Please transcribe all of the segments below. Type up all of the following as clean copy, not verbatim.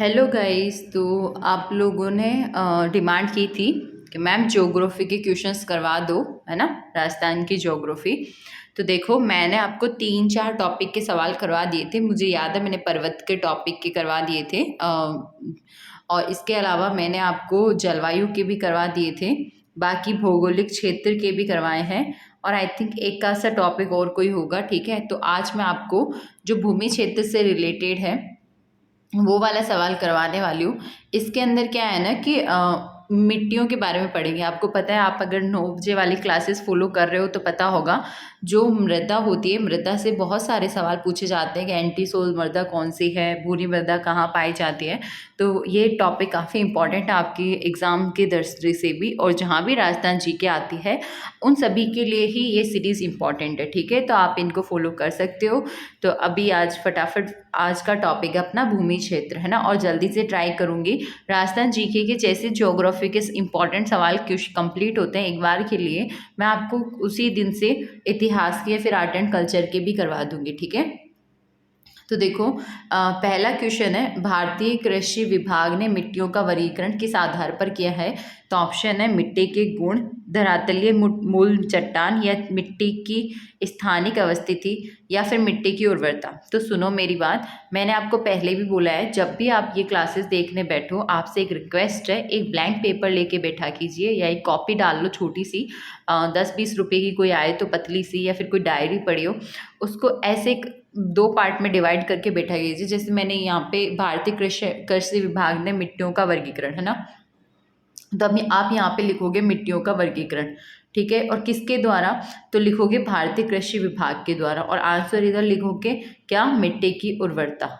Hello guys. तो आप लोगों ने डिमांड की थी कि मैम ज्योग्राफी के क्वेश्चंस करवा दो, है ना, राजस्थान की ज्योग्राफी। तो देखो, मैंने आपको 3-4 टॉपिक के सवाल करवा दिए थे। मुझे याद है मैंने पर्वत के टॉपिक के करवा दिए थे, और इसके अलावा मैंने आपको जलवायु के भी करवा दिए थे। बाकी भौगोलिक क्षेत्र के भी करवाए हैं। और आई थिंक एक का सा टॉपिक और कोई होगा। ठीक है, तो आज मैं आपको जो भूमि क्षेत्र से रिलेटेड है वो वाला सवाल करवाने वाली हूँ। इसके अंदर क्या है ना कि मिट्टियों के बारे में पढ़ेंगे। आपको पता है, आप अगर 9 बजे वाली क्लासेस फॉलो कर रहे हो तो पता होगा, जो मृदा होती है, मृदा से बहुत सारे सवाल पूछे जाते हैं कि एंटी सोल मृदा कौन सी है, भूरी मृदा कहाँ पाई जाती है। तो ये टॉपिक काफ़ी इंपॉर्टेंट है आपकी एग्ज़ाम की दृष्टि से भी, और जहाँ भी राजस्थान जीके आती है उन सभी के लिए ही ये सीरीज़ इंपॉर्टेंट है। ठीक है, तो आप इनको फॉलो कर सकते हो। तो अभी आज फटाफट आज का टॉपिक है अपना भूमि क्षेत्र, है ना, और जल्दी से ट्राई करूंगी। राजस्थान जीके के जैसे ज्योग्राफी के इंपॉर्टेंट सवाल कंप्लीट होते हैं एक बार के लिए, मैं आपको उसी दिन से इतिहास के या फिर आर्ट एंड कल्चर के भी करवा दूंगी। ठीक है, तो देखो, पहला क्वेश्चन है, भारतीय कृषि विभाग ने मिट्टियों का वर्गीकरण किस आधार पर किया है? तो ऑप्शन है मिट्टी के गुण, धरातलीय मूल चट्टान, या मिट्टी की स्थानिक अवस्थिति, या फिर मिट्टी की उर्वरता। तो सुनो मेरी बात, मैंने आपको पहले भी बोला है, जब भी आप ये क्लासेस देखने बैठो आपसे एक रिक्वेस्ट है, एक ब्लैंक पेपर लेके बैठा कीजिए या एक कॉपी डाल लो छोटी सी, 10-20 रुपए की कोई आए तो पतली सी, या फिर कोई डायरी पढ़ी हो, उसको ऐसे 2 पार्ट में डिवाइड करके बैठा कीजिए। जैसे मैंने यहाँ पे भारतीय कृषि कृषि विभाग ने मिट्टियों का वर्गीकरण, है ना, तो अभी आप यहाँ पे लिखोगे मिट्टियों का वर्गीकरण। ठीक है, और किसके द्वारा? तो लिखोगे भारतीय कृषि विभाग के द्वारा, और आंसर इधर लिखोगे क्या? मिट्टी की उर्वरता।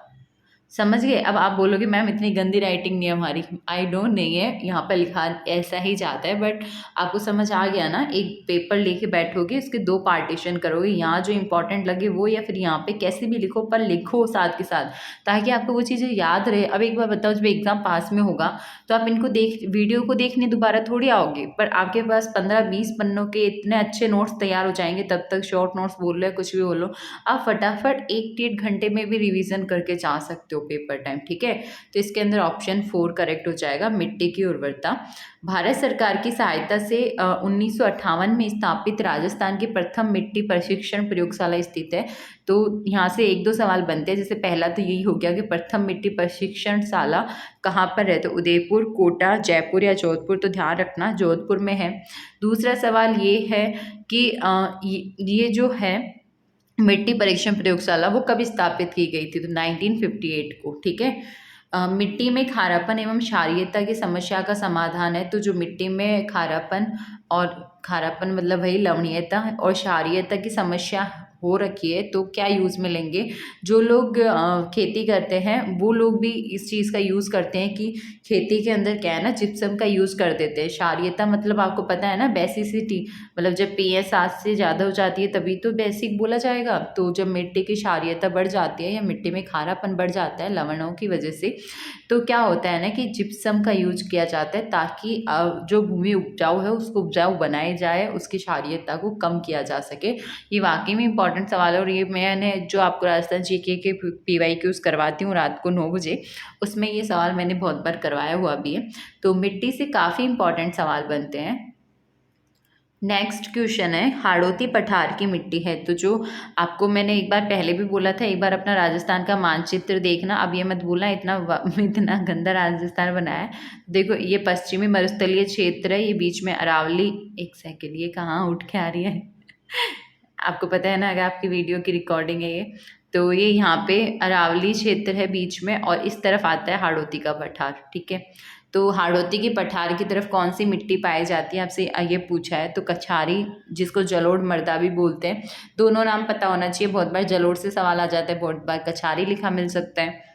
समझ गए? अब आप बोलोगे मैम इतनी गंदी राइटिंग नहीं है हमारी। आई डोंट, नहीं है, यहाँ पर लिखा ऐसा ही जाता है, बट आपको समझ आ गया ना। एक पेपर लेके बैठोगे, उसके 2 पार्टीशन करोगे, यहाँ जो इंपॉर्टेंट लगे वो, या फिर यहाँ पे कैसे भी लिखो पर लिखो साथ के साथ, ताकि आपको वो चीज़ें याद रहे। अब एक बार बताओ, जब एग्जाम पास में होगा तो आप इनको वीडियो को देखने दोबारा थोड़ी आओगे, पर आपके पास 15-20 पन्नों के इतने अच्छे नोट्स तैयार हो जाएंगे। तब तक शॉर्ट नोट्स बोल रहे, कुछ भी बोलो, आप फटाफट 1-1.5 घंटे में भी रिवीजन करके जा सकते हो पेपर टाइम। ठीक है, तो इसके अंदर ऑप्शन 4 करेक्ट हो जाएगा, मिट्टी की उर्वरता। भारत सरकार की सहायता से 1958 में स्थापित राजस्थान की प्रथम मिट्टी प्रशिक्षण प्रयोगशाला स्थित है। तो यहाँ से 1-2 सवाल बनते हैं। जैसे पहला तो यही हो गया कि प्रथम मिट्टी प्रशिक्षणशाला कहाँ पर है? तो उदयपुर, कोटा, जयपुर या जोधपुर। तो ध्यान रखना जोधपुर में है। दूसरा सवाल ये है कि ये जो है मिट्टी परीक्षण प्रयोगशाला वो कब स्थापित की गई थी? तो 1958 को। ठीक है, मिट्टी में खारापन एवं क्षारीयता की समस्या का समाधान है। तो जो मिट्टी में खारापन, और खारापन मतलब वही लवणीयता और क्षारीयता की समस्या हो रखी है, तो क्या यूज़ में लेंगे? जो लोग खेती करते हैं वो लोग भी इस चीज़ का यूज़ करते हैं कि खेती के अंदर क्या है ना, जिप्सम का यूज़ कर देते हैं। क्षारीयता मतलब आपको पता है ना, बेसिसिटी, मतलब जब पीएच 7 से ज़्यादा हो जाती है तभी तो बेसिक बोला जाएगा। तो जब मिट्टी की क्षारीयता बढ़ जाती है या मिट्टी में खारापन बढ़ जाता है लवणों की वजह से, तो क्या होता है ना कि जिप्सम का यूज किया जाता है, ताकि जो भूमि उपजाऊ है उसको उपजाऊ बनाई जाए, उसकी क्षारीयता को कम किया जा सके। ये वाकई में इंपॉर्टेंट सवाल है, और ये मैंने जो आपको राजस्थान जीके के PYQs करवाती हूँ रात को 9 बजे, उसमें ये सवाल मैंने बहुत बार करवाया हुआ भी है। तो मिट्टी से काफ़ी इंपॉर्टेंट सवाल बनते हैं। नेक्स्ट क्वेश्चन है, हाड़ौती पठार की मिट्टी है। तो जो आपको मैंने एक बार पहले भी बोला था, एक बार अपना राजस्थान का मानचित्र देखना। अब ये मत बोलना इतना गंदा राजस्थान बनाया है। देखो, ये पश्चिमी मरुस्थलीय क्षेत्र है, ये बीच में अरावली, एक सेकंड, ये कहाँ उठ के आ रही है आपको पता है ना, अगर आपकी वीडियो की रिकॉर्डिंग है ये, तो ये यहाँ पे अरावली क्षेत्र है बीच में, और इस तरफ आता है हाड़ौती का पठार। ठीक है, तो हाड़ौती की पठार की तरफ कौन सी मिट्टी पाई जाती है, आपसे ये पूछा है। तो कछारी, जिसको जलोढ़ मृदा भी बोलते हैं, दोनों नाम पता होना चाहिए। बहुत बार जलोढ़ से सवाल आ जाता है, बहुत बार कछारी लिखा मिल सकता है।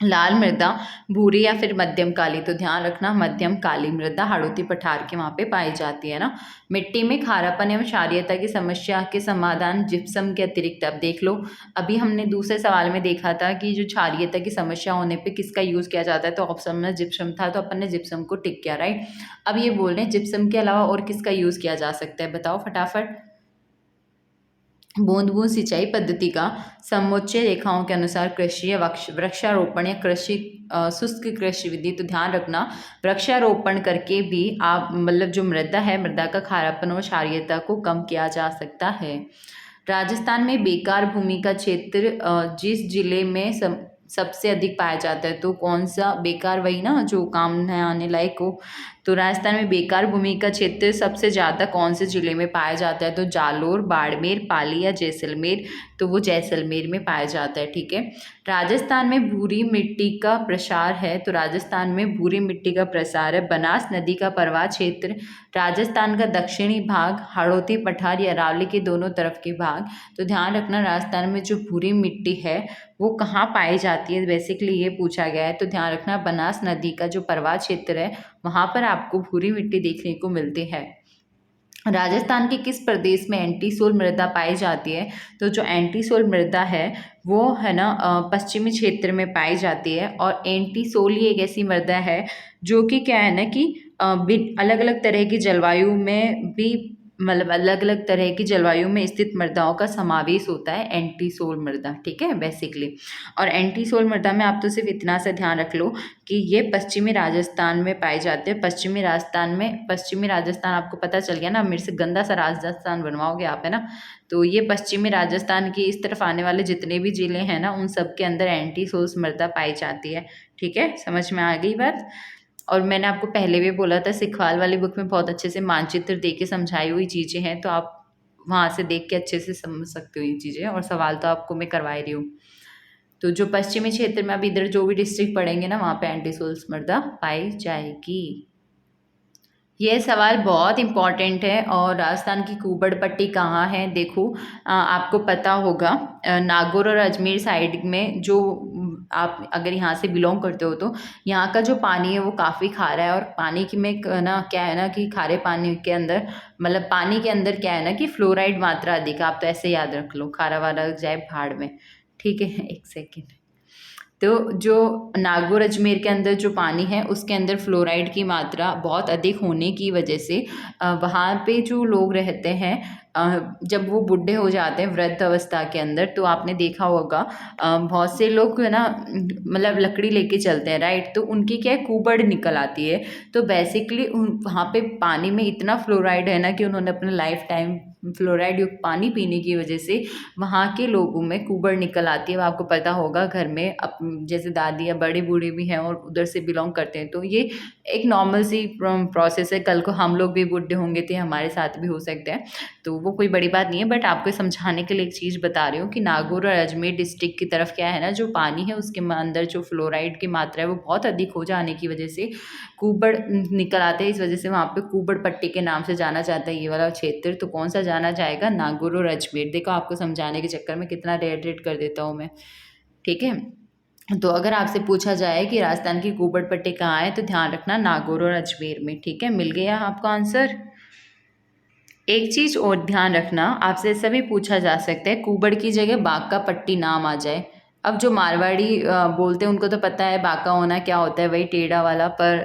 लाल मृदा, भूरी या फिर मध्यम काली। तो ध्यान रखना, मध्यम काली मृदा हाड़ौती पठार के वहाँ पे पाई जाती है ना। मिट्टी में खारापन एवं क्षारीयता की समस्या के समाधान जिप्सम के अतिरिक्त। अब देख लो, अभी हमने दूसरे सवाल में देखा था कि जो क्षारीयता की समस्या होने पे किसका यूज़ किया जाता है, तो ऑप्शन में जिप्सम था, तो अपन ने जिप्सम को टिक किया, राइट। अब ये बोल रहे हैं जिप्सम के अलावा और किसका यूज़ किया जा सकता है, बताओ फटाफट। बूंद बूंद सिंचाई पद्धति का समोच्च रेखाओं के अनुसार कृषि या वृक्षारोपण या कृषि शुष्क कृषि विधि। तो ध्यान रखना, वृक्षारोपण करके भी आप मतलब जो मृदा है, मृदा का खारापन और क्षारीयता को कम किया जा सकता है। राजस्थान में बेकार भूमि का क्षेत्र जिस जिले में सबसे अधिक पाया जाता है, तो कौन सा बेकार, वही ना जो काम न आने लायक हो। तो राजस्थान में बेकार भूमि का क्षेत्र सबसे ज़्यादा कौन से जिले में पाया जाता है, तो जालोर, बाड़मेर, पाली या जैसलमेर। तो वो जैसलमेर में पाया जाता है। ठीक है। राजस्थान में भूरी मिट्टी का प्रसार है, तो राजस्थान में भूरी मिट्टी का प्रसार है। बनास नदी का प्रवाह क्षेत्र, राजस्थान का दक्षिणी भाग, हाड़ौती पठार या अरावली के दोनों तरफ के भाग। तो ध्यान रखना, राजस्थान में जो भूरी मिट्टी है वो कहाँ पाई जाती है, बेसिकली ये पूछा गया है। तो ध्यान रखना, बनास नदी का जो प्रवाह क्षेत्र है वहाँ पर आपको भूरी मिट्टी देखने को मिलती है। राजस्थान के किस प्रदेश में एंटीसोल मृदा पाई जाती है, तो जो एंटीसोल मृदा है वो है ना पश्चिमी क्षेत्र में पाई जाती है। और एंटीसोल ही एक ऐसी मृदा है जो कि क्या है ना कि अलग अलग तरह की जलवायु में भी, मतलब अलग अलग तरह की जलवायु में स्थित मृदाओं का समावेश होता है एंटीसोल मृदा। ठीक है, बेसिकली। और एंटीसोल मृदा में आप तो सिर्फ इतना सा ध्यान रख लो कि ये पश्चिमी राजस्थान में पाए जाते हैं। पश्चिमी राजस्थान आपको पता चल गया ना, मेरे से गंदा सा राजस्थान बनवाओगे आप, है ना। तो ये पश्चिमी राजस्थान की इस तरफ आने वाले जितने भी जिले हैं ना, उन सब के अंदर एंटीसोल मृदा पाई जाती है। ठीक है, समझ में आ गई बात। और मैंने आपको पहले भी बोला था, सिखवाल वाली बुक में बहुत अच्छे से मानचित्र दे के समझाई हुई चीज़ें हैं, तो आप वहाँ से देख के अच्छे से समझ सकते हो ये चीज़ें। और सवाल तो आपको मैं करवा ही रही हूँ। तो जो पश्चिमी क्षेत्र में अब इधर जो भी डिस्ट्रिक्ट पढ़ेंगे ना, वहाँ पे एंटीसोल मृदा पाई जाएगी। ये सवाल बहुत इम्पॉर्टेंट है। और राजस्थान की कुबड़ पट्टी कहाँ है, देखो आपको पता होगा नागौर और अजमेर साइड में। जो आप अगर यहाँ से बिलोंग करते हो तो यहाँ का जो पानी है वो काफ़ी खारा है। और पानी की में ना क्या है ना कि खारे पानी के अंदर, मतलब पानी के अंदर क्या है ना कि फ्लोराइड मात्रा अधिक है। आप तो ऐसे याद रख लो, खारा वाला जाए भाड़ में। ठीक है, एक सेकेंड। तो जो नागौर अजमेर के अंदर जो पानी है उसके अंदर फ्लोराइड की मात्रा बहुत अधिक होने की वजह से वहाँ पे जो लोग रहते हैं जब वो बूढ़े हो जाते हैं वृद्ध अवस्था के अंदर, तो आपने देखा होगा बहुत से लोग है ना मतलब लकड़ी लेके चलते हैं, राइट। तो उनकी क्या है, कुबड़ निकल आती है। तो बेसिकली वहाँ पे पानी में इतना फ्लोराइड है ना कि उन्होंने अपना लाइफ टाइम फ्लोराइड युक्त पानी पीने की वजह से वहाँ के लोगों में कुबड़ निकल आती है। आपको पता होगा घर में जैसे दादी या बड़े बूढ़े भी हैं और उधर से बिलोंग करते हैं, तो ये एक नॉर्मल सी प्रोसेस है। कल को हम लोग भी बूढ़े होंगे तो हमारे साथ भी हो सकता है, तो वो कोई बड़ी बात नहीं है। बट आपको समझाने के लिए एक चीज़ बता रही हूँ कि नागौर और अजमेर डिस्ट्रिक्ट की तरफ क्या है ना, जो पानी है उसके अंदर जो फ्लोराइड की मात्रा है वो बहुत अधिक हो जाने की वजह से कुबड़ निकल आते हैं। इस वजह से वहाँ पे कुबड़ पट्टी के नाम से जाना जाता है ये वाला क्षेत्र। तो कौन सा जाना जाएगा, नागौर और अजमेर। देखो आपको समझाने के चक्कर में कितना रेड कर देता हूँ मैं। ठीक है, तो अगर आपसे पूछा जाए कि राजस्थान की कुबड़ पट्टी कहाँ है, तो ध्यान रखना नागौर और अजमेर में। ठीक है, मिल गया आपका आंसर। एक चीज़ और ध्यान रखना, आपसे ऐसा भी पूछा जा सकता है कुबड़ की जगह बाका पट्टी नाम आ जाए। अब जो मारवाड़ी बोलते हैं उनको तो पता है बाका होना क्या होता है, वही टेढ़ा वाला। पर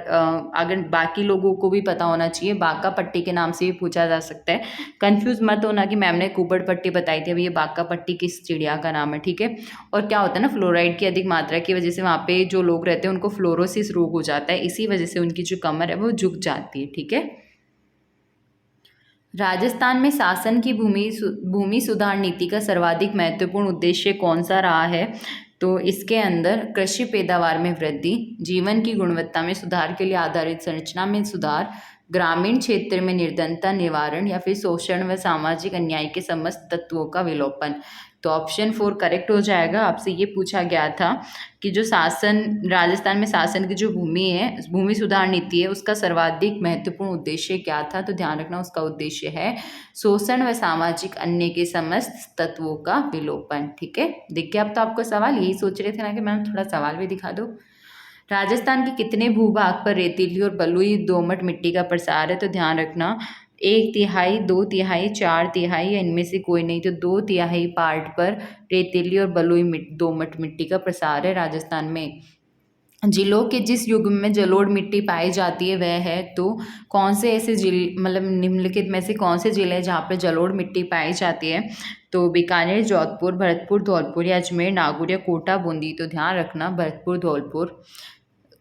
अगर बाकी लोगों को भी पता होना चाहिए, बाका पट्टी के नाम से भी पूछा जा सकता है। कंफ्यूज मत होना कि मैम ने कुबड़ पट्टी बताई थी, अभी ये बाका पट्टी किस चिड़िया का नाम है। ठीक है, और क्या होता है ना, फ्लोराइड की अधिक मात्रा की वजह से वहाँ पे जो लोग रहते हैं उनको फ्लोरोसिस रोग हो जाता है, इसी वजह से उनकी जो कमर है वो झुक जाती है। ठीक है, राजस्थान में शासन की भूमि सुधार नीति का सर्वाधिक महत्वपूर्ण उद्देश्य कौन सा रहा है, तो इसके अंदर कृषि पैदावार में वृद्धि, जीवन की गुणवत्ता में सुधार के लिए आधारित संरचना में सुधार, ग्रामीण क्षेत्र में निर्धनता निवारण, या फिर शोषण व सामाजिक अन्याय के समस्त तत्वों का विलोपन। तो ऑप्शन 4 करेक्ट हो जाएगा। आपसे ये पूछा गया था कि जो राजस्थान में शासन की जो भूमि है, भूमि सुधार नीति है, उसका सर्वाधिक महत्वपूर्ण उद्देश्य क्या था, तो ध्यान रखना उसका उद्देश्य है शोषण व सामाजिक अन्याय के समस्त तत्वों का विलोपन। ठीक है, देखिए अब तो आपको सवाल यही सोच रहे थे ना कि मैम थोड़ा सवाल भी दिखा दो। राजस्थान के कितने भूभाग पर रेतीली और बलुई दोमट मिट्टी का प्रसार है, तो ध्यान रखना 1/3, 2/3, 4/3 या इनमें से कोई नहीं। तो 2/3 पार्ट पर रेतीली और बलुई दोमट मिट्टी का प्रसार है राजस्थान में। जिलों के जिस युग में जलोढ़ मिट्टी पाई जाती है वह है, तो कौन से ऐसे जिले, मतलब निम्नलिखित में से कौन से जिले हैं जहाँ पे जलोढ़ मिट्टी पाई जाती है? तो बीकानेर, जोधपुर, भरतपुर, धौलपुर या अजमेर, नागौर या कोटा, बूंदी। तो ध्यान रखना भरतपुर, धौलपुर।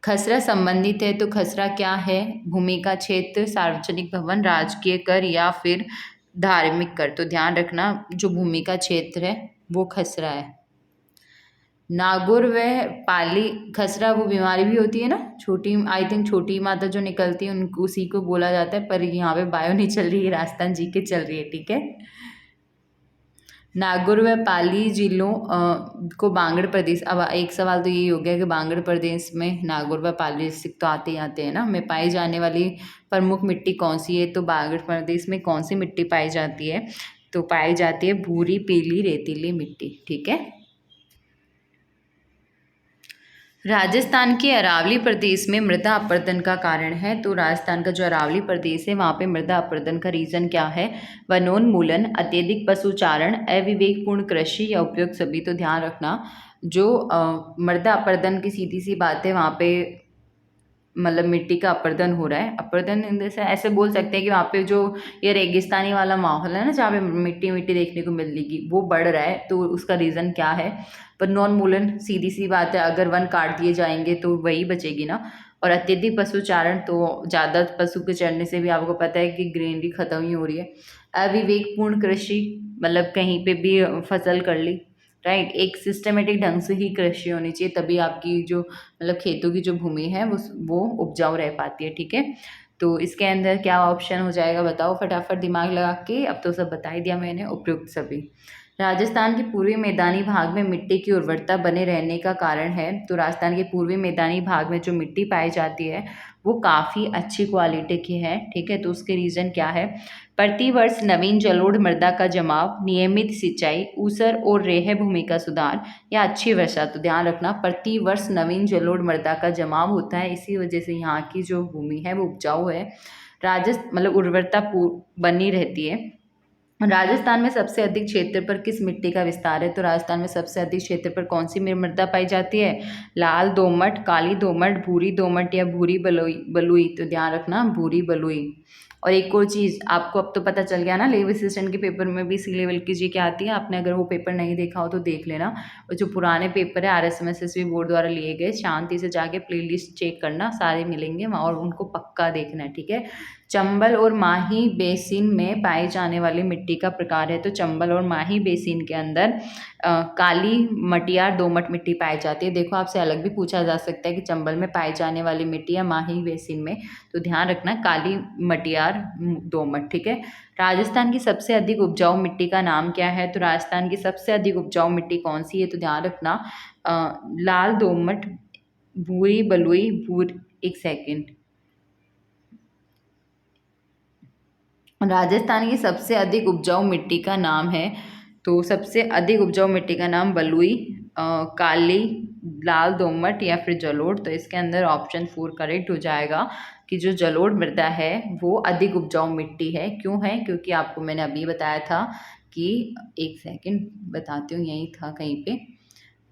खसरा संबंधित है, तो खसरा क्या है? भूमि का क्षेत्र, सार्वजनिक भवन, राजकीय कर या फिर धार्मिक कर। तो ध्यान रखना जो भूमि का क्षेत्र है वो खसरा है। नागौर व पाली खसरा वो बीमारी भी होती है ना, छोटी, आई थिंक छोटी माता जो निकलती है उनको, उसी को बोला जाता है, पर यहाँ पे बायो नहीं चल रही है, राजस्थान जी के चल रही है, ठीक है। नागौर व पाली जिलों को बांगड़ प्रदेश, अब एक सवाल तो यही हो गया कि बांगड़ प्रदेश में नागौर व पाली डिस्ट्रिक्ट तो आते ही आते हैं ना, में पाई जाने वाली प्रमुख मिट्टी कौन सी है? तो बांगड़ प्रदेश में कौन सी मिट्टी पाई जाती है? तो पाई जाती है भूरी, पीली, रेतीली मिट्टी, ठीक है। राजस्थान के अरावली प्रदेश में मृदा अपरदन का कारण है, तो राजस्थान का जो अरावली प्रदेश है वहाँ पे मृदा अपरदन का रीज़न क्या है? वनोन्मूलन, अत्यधिक पशुचारण, अविवेकपूर्ण कृषि या उपयुक्त सभी। तो ध्यान रखना जो मृदा अपरदन की सीधी सी बात है, वहाँ पे मतलब मिट्टी का अपरदन हो रहा है। अपरदन इन जैसे ऐसे बोल सकते हैं कि वहाँ पे जो ये रेगिस्तानी वाला माहौल है ना, जहाँ पे मिट्टी मिट्टी देखने को मिलेगी, वो बढ़ रहा है, तो उसका रीज़न क्या है? वनोन्मूलन, सीधी सी बात है, अगर वन काट दिए जाएंगे तो वही बचेगी ना। और अत्यधिक पशुचारण, तो ज़्यादा पशु के चढ़ने से भी आपको पता है कि ग्रीनरी खत्म ही हो रही है। अविवेकपूर्ण कृषि, मतलब कहीं पे भी फसल कर ली, राइट। एक सिस्टमेटिक ढंग से ही कृषि होनी चाहिए, तभी आपकी जो मतलब खेतों की जो भूमि है वो उपजाऊ रह पाती है, ठीक है। तो इसके अंदर क्या ऑप्शन हो जाएगा बताओ फटाफट दिमाग लगा के, अब तो सब बता ही दिया मैंने, उपयुक्त सभी। राजस्थान के पूर्वी मैदानी भाग में मिट्टी की उर्वरता बने रहने का कारण है, तो राजस्थान के पूर्वी मैदानी भाग में जो मिट्टी पाई जाती है वो काफ़ी अच्छी क्वालिटी की है, ठीक है। तो उसके रीज़न क्या है? प्रतिवर्ष नवीन जलोढ़ मृदा का जमाव, नियमित सिंचाई, ऊसर और रेह भूमि का सुधार या अच्छी वर्षा। तो ध्यान रखना प्रतिवर्ष नवीन जलोढ़ मृदा का जमाव होता है, इसी वजह से यहाँ की जो भूमि है वो उपजाऊ है, राजस्थ मतलब उर्वरता बनी रहती है। राजस्थान में सबसे अधिक क्षेत्र पर किस मिट्टी का विस्तार है? तो राजस्थान में सबसे अधिक क्षेत्र पर कौन सी मृदा पाई जाती है? लाल दोमट, काली दोमट, भूरी दोमट या भूरी बलुई। तो ध्यान रखना भूरी बलुई। और एक और चीज़ आपको अब तो पता चल गया ना, लेवल असिस्टेंट के पेपर में भी सी लेवल की जी क्या आती है, आपने अगर वो पेपर नहीं देखा हो तो देख लेना। और जो पुराने पेपर है RSMSSB बोर्ड द्वारा लिए गए, शांति से जाके प्लेलिस्ट चेक करना, सारे मिलेंगे वहाँ और उनको पक्का देखना है, ठीक है। चंबल और माही बेसिन में पाई जाने वाली मिट्टी का प्रकार है, तो चंबल और माही बेसिन के अंदर काली मटियार दोमट मिट्टी पाई जाती है। देखो आपसे अलग भी पूछा जा सकता है कि चंबल में पाई जाने वाली मिट्टी या माही बेसिन में, तो ध्यान रखना काली मटियार दोमट, ठीक है। राजस्थान की सबसे अधिक उपजाऊ मिट्टी का नाम क्या है? तो राजस्थान की सबसे अधिक उपजाऊ मिट्टी कौन सी है? तो ध्यान रखना लाल दोमट, भूरी बलुई, एक सेकेंड, राजस्थान की सबसे अधिक उपजाऊ मिट्टी का नाम है, तो सबसे अधिक उपजाऊ मिट्टी का नाम बलुई, काली, लाल दोमट या फिर जलोढ़। तो इसके अंदर ऑप्शन 4 करेक्ट हो जाएगा कि जो जलोढ़ मृदा है वो अधिक उपजाऊ मिट्टी है। क्यों है? क्योंकि आपको मैंने अभी बताया था कि, एक सेकंड बताती हूँ, यही था कहीं पे,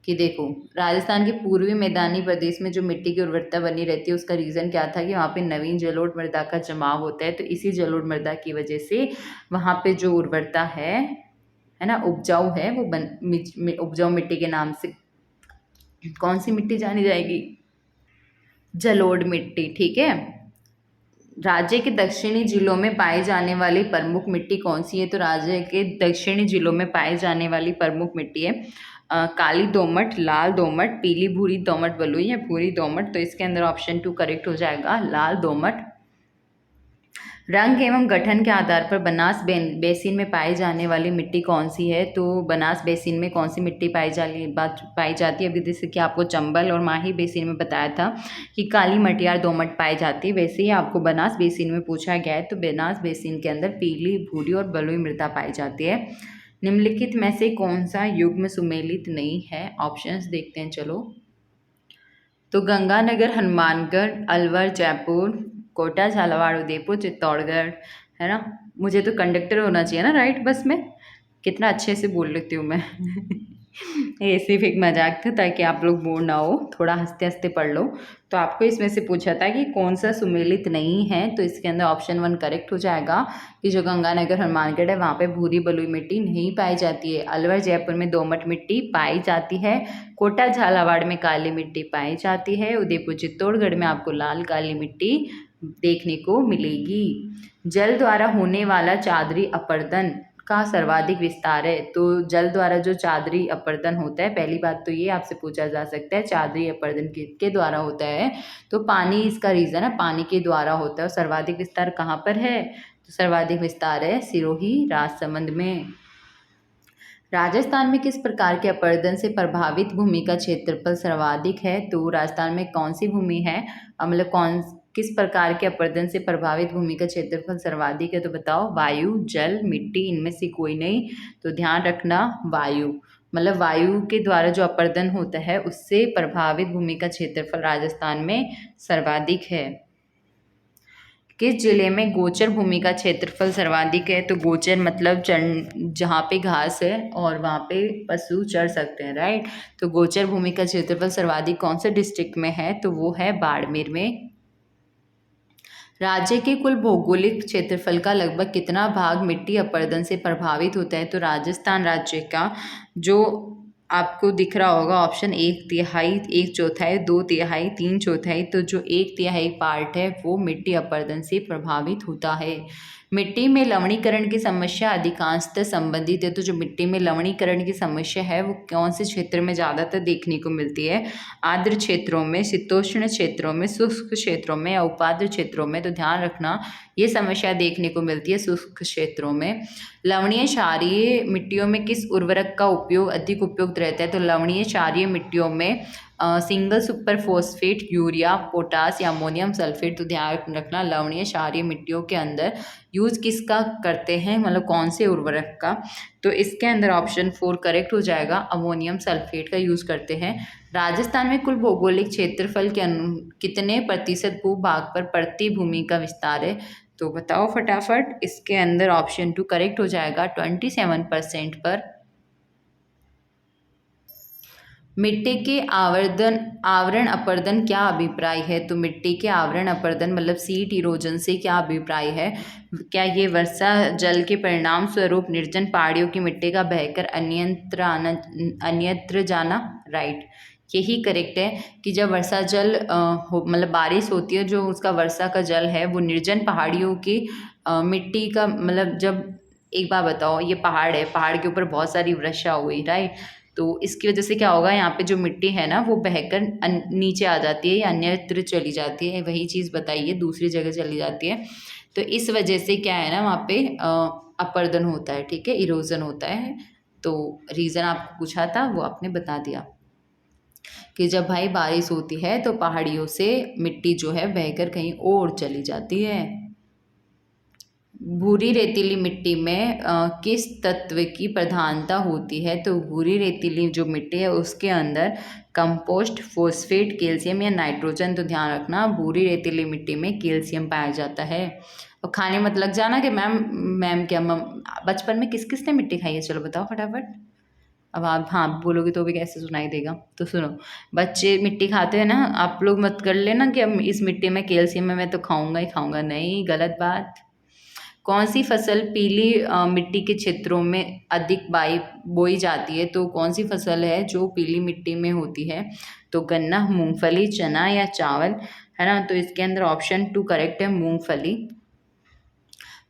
कि देखो राजस्थान के पूर्वी मैदानी प्रदेश में जो मिट्टी की उर्वरता बनी रहती है उसका रीज़न क्या था कि वहाँ पे नवीन जलोढ़ मृदा का जमाव होता है, तो इसी जलोढ़ मृदा की वजह से वहाँ पे जो उर्वरता है ना, उपजाऊ है, वो उपजाऊ मिट्टी के नाम से कौन सी मिट्टी जानी जाएगी? जलोढ़ मिट्टी, ठीक है। राज्य के दक्षिणी जिलों में पाई जाने वाली प्रमुख मिट्टी कौन सी है? तो राज्य के दक्षिणी जिलों में पाई जाने वाली प्रमुख मिट्टी है काली दोमट, लाल दोमट, पीली भूरी दोमट बलुई या भूरी दोमट। तो इसके अंदर ऑप्शन 2 करेक्ट हो जाएगा, लाल दोमट। रंग एवं गठन के आधार पर बनास बेसिन में पाई जाने वाली मिट्टी कौन सी है? तो बनास बेसिन में कौन सी मिट्टी पाई जाती है? अभी जैसे कि आपको चंबल और माही बेसिन में बताया था कि काली मटियार दोमट पाई जाती है, वैसे ही आपको बनास बेसिन में पूछा गया है, तो बनास बेसिन के अंदर पीली, भूरी और बलुई मृदा पाई जाती है। निम्नलिखित में से कौन सा युग्म सुमेलित नहीं है? ऑप्शंस देखते हैं चलो। तो गंगानगर, हनुमानगढ़, अलवर, जयपुर, कोटा, झालावाड़, उदयपुर, चित्तौड़गढ़, है ना। मुझे तो कंडक्टर होना चाहिए ना राइट बस में, कितना अच्छे से बोल लेती हूँ मैं ये सिर्फ एक मजाक था ताकि आप लोग बोर ना हो, थोड़ा हंसते हंसते पढ़ लो। तो आपको इसमें से पूछा था कि कौन सा सुमेलित नहीं है, तो इसके अंदर ऑप्शन 1 करेक्ट हो जाएगा कि जो गंगानगर हनुमानगढ़ है वहाँ पे भूरी बलुई मिट्टी नहीं पाई जाती है। अलवर जयपुर में दोमट मिट्टी पाई जाती है। कोटा झालावाड़ में काली मिट्टी पाई जाती है। उदयपुर चित्तौड़गढ़ में आपको लाल काली मिट्टी देखने को मिलेगी। जल द्वारा होने वाला चादरी अपर्दन का सर्वाधिक विस्तार है। तो जल द्वारा जो चादरी अपर्दन होता है, पहली बात तो ये आपसे पूछा जा सकता है चादरी अपर्दन किसके द्वारा होता है, तो पानी इसका रीजन है, पानी के द्वारा होता है। और सर्वाधिक विस्तार कहाँ पर है, तो सर्वाधिक विस्तार है सिरोही राजसमंद में। राजस्थान में किस प्रकार के अपर्दन से प्रभावित भूमि का क्षेत्रफल सर्वाधिक है, तो राजस्थान में कौन सी भूमि है, मतलब कौन किस प्रकार के अपर्दन से प्रभावित भूमि का क्षेत्रफल सर्वाधिक है, तो बताओ वायु, जल, मिट्टी, इनमें से कोई नहीं। तो ध्यान रखना वायु, मतलब वायु के द्वारा जो अपर्दन होता है उससे प्रभावित भूमि का क्षेत्रफल राजस्थान में सर्वाधिक है। किस जिले में गोचर भूमि का क्षेत्रफल सर्वाधिक है, तो गोचर मतलब जहाँ पे घास है और वहाँ पे पशु चर सकते हैं, राइट। तो गोचर भूमि का क्षेत्रफल सर्वाधिक कौन से डिस्ट्रिक्ट में है, तो वो है बाड़मेर में। राज्य के कुल भौगोलिक क्षेत्रफल का लगभग कितना भाग मिट्टी अपर्दन से प्रभावित होता है, तो राजस्थान राज्य का जो आपको दिख रहा होगा ऑप्शन 1/3, 1/4, 2/3, 3/4, तो जो 1/3 पार्ट है वो मिट्टी अपरदन से प्रभावित होता है। मिट्टी में लवणीकरण की समस्या अधिकांशतः संबंधित है, तो जो मिट्टी में लवणीकरण की समस्या है वो कौन से क्षेत्र में ज़्यादातर देखने को मिलती है, आर्द्र क्षेत्रों में, शीतोष्ण क्षेत्रों में, शुष्क क्षेत्रों में या उपाद्र क्षेत्रों में। तो ध्यान रखना ये समस्या देखने को मिलती है शुष्क क्षेत्रों में। लवणीय क्षारीय मिट्टियों में किस उर्वरक का उपयोग अधिक उपयुक्त रहता है, तो लवणीय क्षारीय मिट्टियों में single super phosphate, urea, potash या अमोनियम सल्फेट। तो ध्यान रखना लवणीय क्षारीय मिट्टियों के अंदर यूज किसका करते हैं, मतलब कौन से उर्वरक का, तो इसके अंदर ऑप्शन 4 करेक्ट हो जाएगा, अमोनियम सल्फेट का यूज करते हैं। राजस्थान में कुल भौगोलिक क्षेत्रफल के कितने प्रतिशत भूभाग पर प्रति भूमि का विस्तार है, तो बताओ फटाफट। इसके अंदर ऑप्शन 2 करेक्ट हो जाएगा 27% पर। मिट्टी के आवरण अपर्दन क्या अभिप्राय है, तो मिट्टी के आवरण अपर्दन मतलब सीट इरोजन से क्या अभिप्राय है, क्या ये वर्षा जल के परिणाम स्वरूप निर्जन पहाड़ियों की मिट्टी का बहकर अन्यत्र जाना, राइट, यही करेक्ट है कि जब वर्षा जल मतलब बारिश होती है, जो उसका वर्षा का जल है वो निर्जन पहाड़ियों की मिट्टी का, मतलब जब एक बार बताओ ये पहाड़ है, पहाड़ के ऊपर बहुत सारी वर्षा हुई, राइट, तो इसकी वजह से क्या होगा, यहाँ पे जो मिट्टी है ना वो बहकर नीचे आ जाती है या अन्यत्र चली जाती है, वही चीज़ बताइए दूसरी जगह चली जाती है। तो इस वजह से क्या है ना वहाँ पे अपर्दन होता है, ठीक है, इरोजन होता है। तो रीज़न आपको पूछा था वो आपने बता दिया कि जब भाई बारिश होती है तो पहाड़ियों से मिट्टी जो है बहकर कहीं और चली जाती है। भूरी रेतीली मिट्टी में किस तत्व की प्रधानता होती है, तो भूरी रेतीली जो मिट्टी है उसके अंदर कंपोस्ट, फॉस्फेट, कैल्शियम या नाइट्रोजन। तो ध्यान रखना भूरी रेतीली मिट्टी में कैल्शियम पाया जाता है। और खाने मत लग जाना कि मैम क्या बचपन में किस किस ने मिट्टी खाई है, चलो बताओ फटाफट। अब आप हाँ बोलोगे तो भी कैसे सुनाई देगा, तो सुनो, बच्चे मिट्टी खाते हैं ना, आप लोग मत कर लेना कि अब इस मिट्टी में कैल्शियम है मैं तो खाऊंगा ही खाऊंगा, नहीं, गलत बात। कौन सी फसल पीली मिट्टी के क्षेत्रों में अधिक बोई जाती है, तो कौन सी फसल है जो पीली मिट्टी में होती है, तो गन्ना, मूंगफली, चना या चावल, है ना। तो इसके अंदर ऑप्शन 2 करेक्ट है, मूंगफली।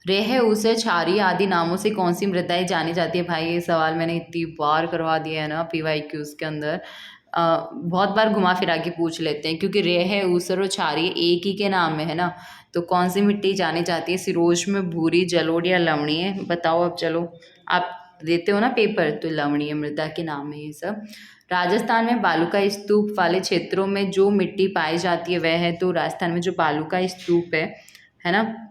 रेह, ऊसर, छारी आदि नामों से कौन सी मृदाएं जानी जाती है, भाई ये सवाल मैंने इतनी बार करवा दिया है ना PYQs के अंदर, बहुत बार घुमा फिरा के पूछ लेते हैं, क्योंकि रेह, ऊसर और छारी एक ही के नाम में है ना। तो कौन सी मिट्टी जानी जाती है, सिरोज में भूरी, जलोढ़ या लवणीय, बताओ। अब चलो आप देते हो ना पेपर, तो लवणीय मृदा के नाम है ये सब। राजस्थान में बालू का स्तूप वाले क्षेत्रों में जो मिट्टी पाई जाती है वह है, तो राजस्थान में जो बालू का स्तूप है ना,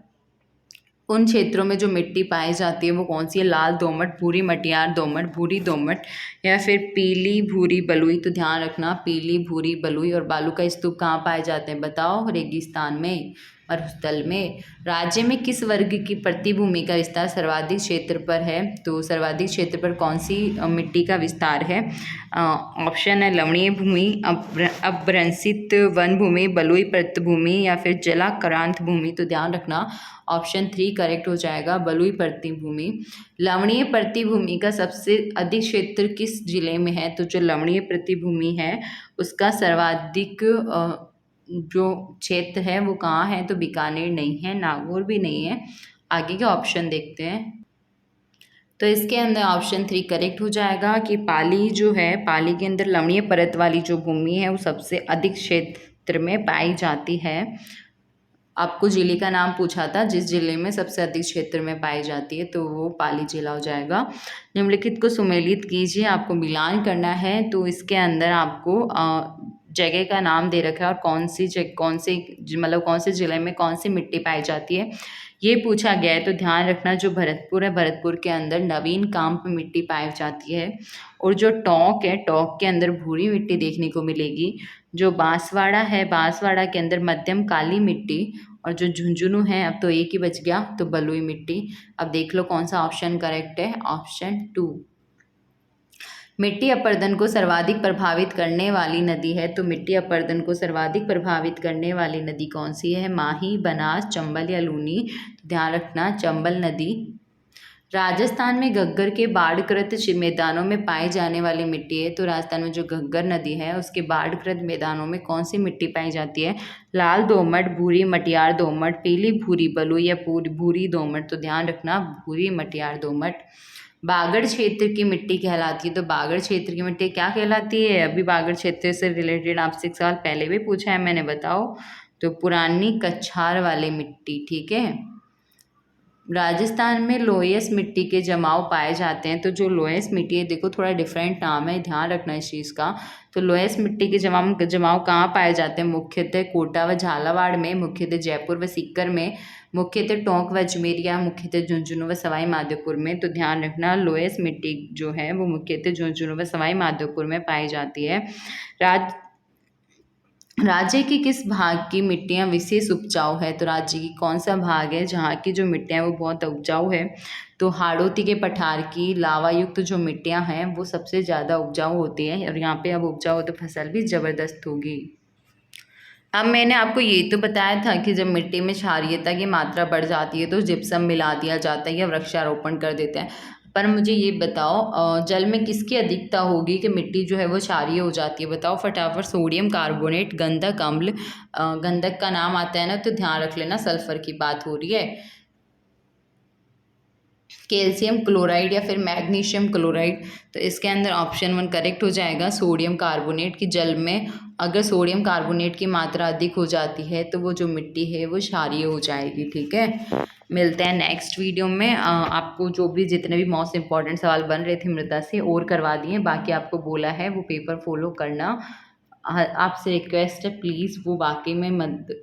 उन क्षेत्रों में जो मिट्टी पाई जाती है वो कौन सी है, लाल दोमट, भूरी मटियार दोमट, भूरी दोमट या फिर पीली भूरी बलुई। तो ध्यान रखना पीली भूरी बलुई। और बालू का स्तूप कहाँ पाए जाते हैं, बताओ, रेगिस्तान में। मरुस्थल में। राज्य में किस वर्ग की प्रतिभूमि का विस्तार सर्वाधिक क्षेत्र पर है? तो सर्वाधिक क्षेत्र पर कौन सी मिट्टी का विस्तार है? ऑप्शन है लवणीय भूमि, अभ्रंशित वन भूमि, बलुई प्रस्थभूमि या फिर जलाक्रांत भूमि। तो ध्यान रखना ऑप्शन 3 करेक्ट हो जाएगा, बलुई प्रतिभूमि। लवणीय प्रतिभूमि का सबसे अधिक क्षेत्र किस जिले में है? तो जो लवणीय प्रतिभूमि है उसका सर्वाधिक जो क्षेत्र है वो कहाँ है? तो बीकानेर नहीं है, नागौर भी नहीं है। आगे के ऑप्शन देखते हैं। तो इसके अंदर ऑप्शन 3 करेक्ट हो जाएगा कि पाली जो है, पाली के अंदर लवणीय परत वाली जो भूमि है वो सबसे अधिक क्षेत्र में पाई जाती है। आपको जिले का नाम पूछा था, जिस जिले में सबसे अधिक क्षेत्र में पाई जाती है, तो वो पाली जिला हो जाएगा। निम्नलिखित को सुमेलित कीजिए, आपको मिलान करना है। तो इसके अंदर आपको जगह का नाम दे रखा है और कौन से ज़िले में कौन सी मिट्टी पाई जाती है ये पूछा गया है। तो ध्यान रखना, जो भरतपुर है, भरतपुर के अंदर नवीन काम्प मिट्टी पाई जाती है। और जो टोंक है, टोंक के अंदर भूरी मिट्टी देखने को मिलेगी। जो बांसवाड़ा है, बांसवाड़ा के अंदर मध्यम काली मिट्टी। और जो झुंझुनू है, अब तो एक ही बच गया, तो बलुई मिट्टी। अब देख लो कौन सा ऑप्शन करेक्ट है, ऑप्शन 2। मिट्टी अपरदन को सर्वाधिक प्रभावित करने वाली नदी है। तो मिट्टी अपरदन को सर्वाधिक प्रभावित करने वाली नदी कौन सी है? माही, बनास, चंबल या लूनी। ध्यान रखना चंबल नदी। राजस्थान में घग्गर के बाढ़ग्रस्त मैदानों में पाई जाने वाली मिट्टी है। तो राजस्थान में जो घग्गर नदी है उसके बाढ़ग्रस्त मैदानों में कौन सी मिट्टी पाई जाती है? लाल दोमट, भूरी मटियार दोमट, पीली भूरी बलुई या भूरी दोमट। तो ध्यान रखना भूरी मटियार दोमट। बागड़ क्षेत्र की मिट्टी कहलाती है। तो बागड़ क्षेत्र की मिट्टी क्या कहलाती है? अभी बागड़ क्षेत्र से रिलेटेड आपसे 1 साल पहले भी पूछा है मैंने, बताओ। तो पुरानी कछार वाली मिट्टी, ठीक है। राजस्थान में लोयस मिट्टी के जमाव पाए जाते हैं। तो जो लोयस मिट्टी है, देखो थोड़ा डिफरेंट नाम है, ध्यान रखना इस चीज़ का। तो लोयस मिट्टी के जमाव कहाँ पाए जाते हैं? मुख्यतः कोटा व झालावाड़ में, मुख्यतः जयपुर व सीकर में, मुख्यतः टोंक व अजमेर या मुख्यतः झुंझुनू व सवाई माधोपुर में। तो ध्यान रखना लोयस मिट्टी जो है वो मुख्यतः झुंझुनू व सवाई माधोपुर में पाई जाती है। राज्य के किस भाग की मिट्टियाँ विशेष उपजाऊ है? तो राज्य की कौन सा भाग है जहाँ की जो मिट्टियाँ वो बहुत उपजाऊ है? तो हाड़ौती के पठार की लावा युक्त जो मिट्टियाँ हैं वो सबसे ज़्यादा उपजाऊ होती है। और यहाँ पे अब उपजाऊ हो तो फसल भी ज़बरदस्त होगी। अब मैंने आपको ये तो बताया था कि जब मिट्टी में क्षारीयता की मात्रा बढ़ जाती है तो जिप्सम मिला दिया जाता है या वृक्षारोपण कर देते हैं। पर मुझे ये बताओ जल में किसकी अधिकता होगी कि मिट्टी जो है वो क्षारीय हो जाती है? बताओ फटाफट। सोडियम कार्बोनेट, गंधक अम्ल, गंधक का नाम आता है ना, तो ध्यान रख लेना सल्फर की बात हो रही है। कैल्शियम क्लोराइड या फिर मैग्नीशियम क्लोराइड। तो इसके अंदर ऑप्शन 1 करेक्ट हो जाएगा, सोडियम कार्बोनेट। की जल में अगर सोडियम कार्बोनेट की मात्रा अधिक हो जाती है तो वो जो मिट्टी है वो क्षारीय हो जाएगी, ठीक है। मिलते हैं नेक्स्ट वीडियो में। आपको जो भी जितने भी मोस्ट इंपॉर्टेंट सवाल बन रहे थे मृदा से और करवा दिए, बाकी आपको बोला है वो पेपर फॉलो करना। आपसे रिक्वेस्ट है प्लीज़, वो वाकई में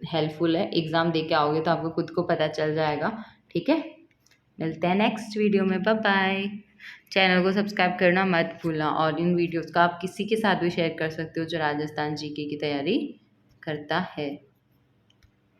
हेल्पफुल है। एग्ज़ाम दे के आओगे तो आपको खुद को पता चल जाएगा, ठीक है। मिलते हैं नेक्स्ट वीडियो में, बाय बाय। चैनल को सब्सक्राइब करना मत भूलना और इन वीडियोस का आप किसी के साथ भी शेयर कर सकते हो जो राजस्थान जीके की तैयारी करता है।